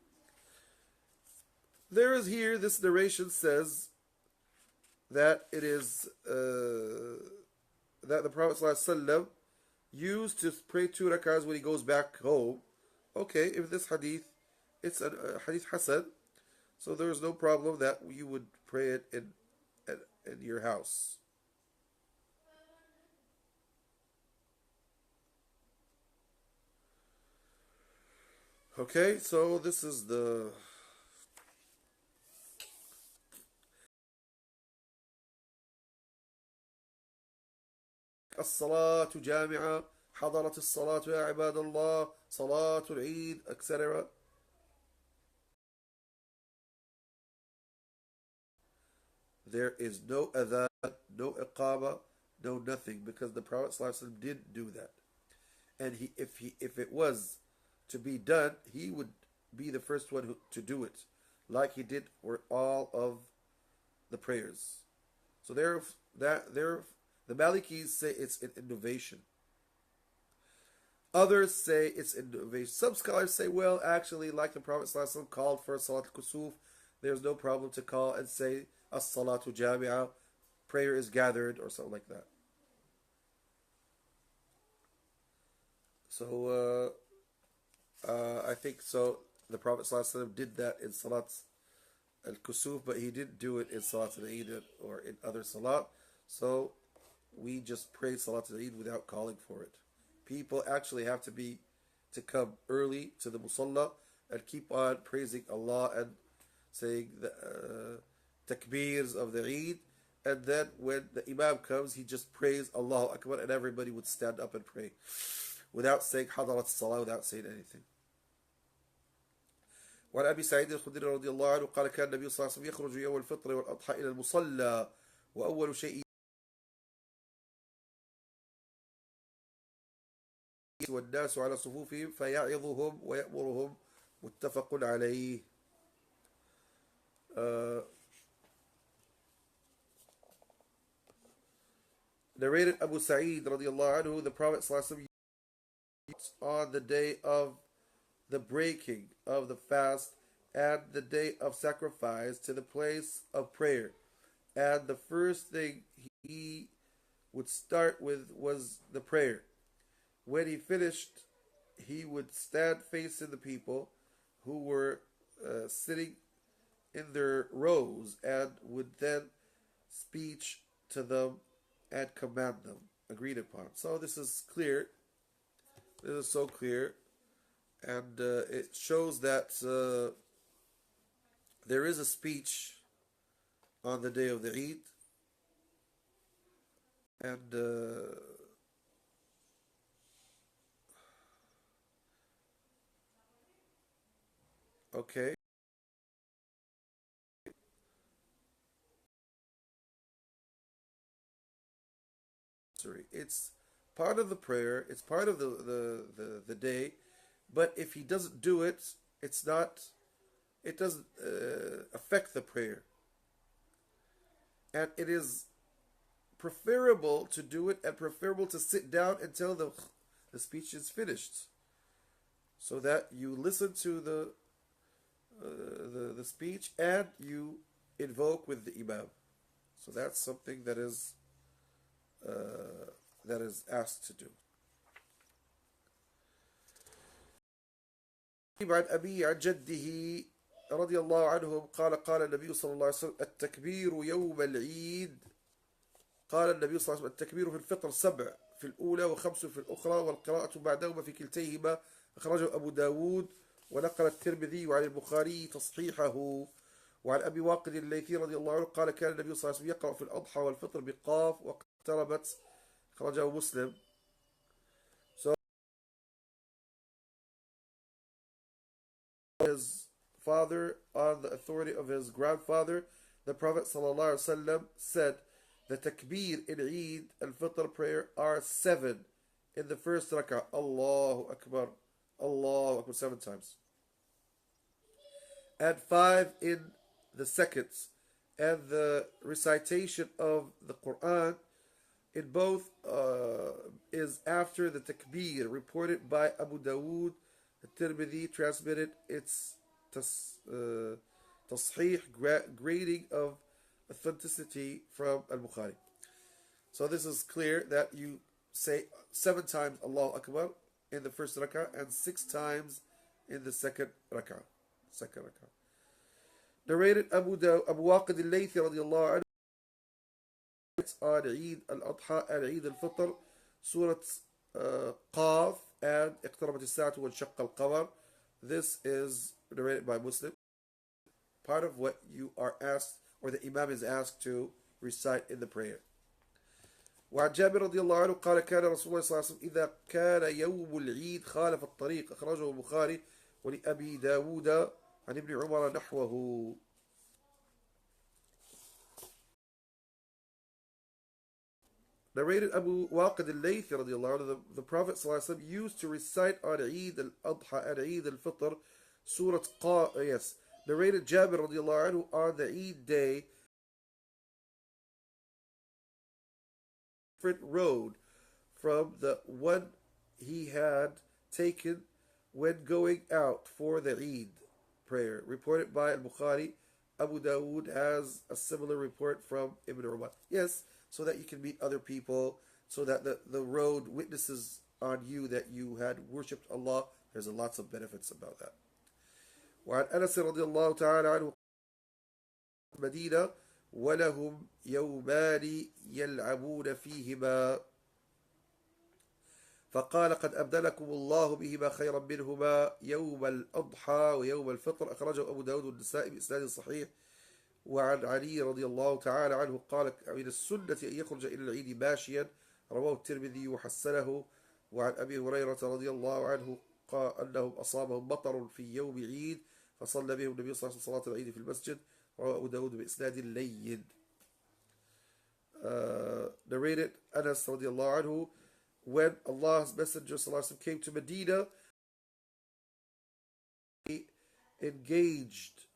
There is here, this narration says that it is that the Prophet ﷺ used to pray 2 rak'ahs when he goes back home. Okay, if this hadith, it's a hadith Hasan, so there is no problem that you would pray it in your house. Okay, so this is the الصلاة جامعة، حضرت الصلاة يا عباد الله، صلاة العيد, etc. There is no adhan, no iqama, no nothing, because the Prophet ﷺ didn't do that. And if it was to be done, he would be the first one to do it, like he did for all of the prayers. So the Malikis say it's an innovation. Others say it's innovation. Some scholars say, well, actually, like the Prophet ﷺ called for Salat al-Kusuf, there's no problem to call and say as-salatu jami'ah, prayer is gathered, or something like that. So I think so. The Prophet ﷺ did that in Salat al-Kusuf, but he didn't do it in Salat al-Eid or in other Salat. So we just pray Salat al-Eid without calling for it. People actually have to come early to the Musalla and keep on praising Allah and saying the takbirs of the Eid. And then when the Imam comes, he just prays Allahu Akbar, and everybody would stand up and pray without saying Hadarat Salah, without saying anything. وعن أبي سعيد الخدري رضي الله عنه قال كان النبي صلى الله عليه وسلم يخرج يوم الفطر والأضحى إلى المصلى وأول شيء والناس على صفوفهم فيعظهم ويأمرهم متفق عليه. Narrated Abu Sa'id radiallahu anhu, the Prophet ﷺ on the day of the breaking of the fast and the day of sacrifice to the place of prayer, and the first thing he would start with was the prayer. When he finished, he would stand facing the people who were sitting in their rows and would then speech to them and command them, agreed upon. So this is clear. This is so clear, and it shows that there is a speech on the day of the Eid, and okay, sorry, it's part of the prayer. It's part of the day, but if he doesn't do it, it's not. It doesn't affect the prayer, and it is preferable to do it and preferable to sit down until the speech is finished, so that you listen to the speech and you invoke with the imam. So that's something that is asked to do. عن أبي عن جده رضي الله عنهم قال قال النبي صلى الله عليه وسلم التكبير يوم العيد قال النبي صلى الله عليه وسلم التكبير في الفطر 7 في الأولى و5 في الأخرى والقراءة بعدهما في كلتيهما أخرجه أبو داود ونقل الترمذي عن البخاري تصحيحه. وعن أبي واقد الليثي رضي الله عنه قال كان النبي صلى الله عليه وسلم يقرأ في الأضحى والفطر بقاف واقتربت أخرجه مسلم. So his father on the authority of his grandfather, the Prophet ﷺ said the takbir in Eid al-Fitr prayer are 7 in the first rak'ah. Allahu Akbar, Allahu Akbar 7 times. And 5 in the second. And the recitation of the Quran in both is after the takbir, reported by Abu Dawood. At-Tirmidhi transmitted its tasheeh grading of authenticity from Al-Bukhari. So this is clear that you say 7 times Allahu Akbar in the first rak'ah and 6 times in the second rak'ah. Narrated Abu Waqid al-Laythi radiyallahu anhu on Eid al-Adha and Eid al-Fitr, Surah Qaf and اقتربت الساعة وانشق القمر. This is narrated by Muslim. Part of what you are asked, or the Imam is asked to recite in the prayer. وعن جابر رضي الله عنه قال كان رسول الله صلى الله عليه وسلم إذا كان يوم العيد خالف الطريق أخرجه البخاري ولأبي داود عن ابن عمر نحوه. Narrated Abu Waqid al-Laythi radiallahu anhu, the Prophet ﷺ used to recite on Eid al-Adha and Eid al-Fitr Surah Qaf. Yes, narrated Jabir radiallahu anhu on the Eid day, different road from the one he had taken when going out for the Eid prayer. Reported by Al-Bukhari. Abu Dawood has a similar report from Ibn Umar. Yes, so that you can meet other people, so that the road witnesses on you that you had worshipped Allah. There's lots of benefits about that. وعن أنس رضي الله تعالى عنه مدينة ولهم يومان يلعبون فيهما فقال قد أبدلكم الله بهما خيرا منهما يوم الأضحى ويوم الفطر. أخرجه أبو داود والنسائي بإسناد صحيح. وعن علي رضي الله تعالى عنه قال من السنة أن يخرج إلى العيد ماشيا. رواه الترمذي وحسنه. وعن أبي هريرة رضي الله عنه قال أنهم أصابهم مطر في يوم عيد فصلى بهم النبي صلى الله عليه وسلم صلاة العيد في المسجد. رواه أبو داود بإسناد لين. Narrated Anas رضي الله عنه, when Allah's Messenger صلى الله عليه وسلم came to Medina, he engaged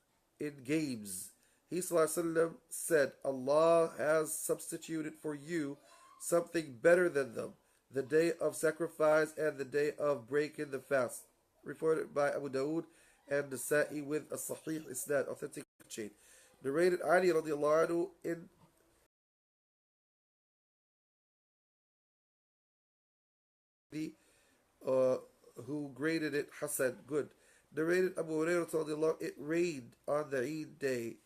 in games. He ﷺ said, Allah has substituted for you something better than them, the day of sacrifice and the day of breaking the fast. Reported by Abu Dawood and Nasa'i with a Sahih Isnad, authentic chain. Narrated Ali radiallahu anhu in uh, who graded it Hasan, good. Narrated Abu Hurairah radiallahu, it rained on the Eid day.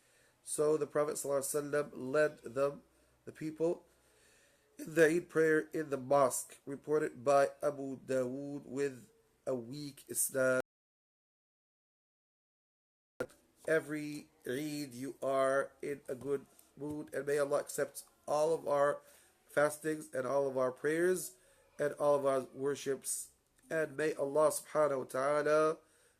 So the Prophet ﷺ led them, the people, in the Eid prayer in the mosque, reported by Abu Dawood with a weak isnad. Every Eid you are in a good mood, and may Allah accept all of our fastings and all of our prayers and all of our worships, and may Allah subhanahu wa ta'ala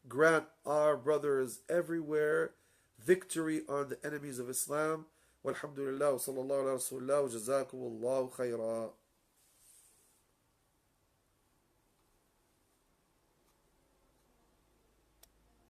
grant our brothers everywhere victory on the enemies of Islam. Walhamdulillah, sallallahu alayhi wa sallam, jazakumullahu khayra.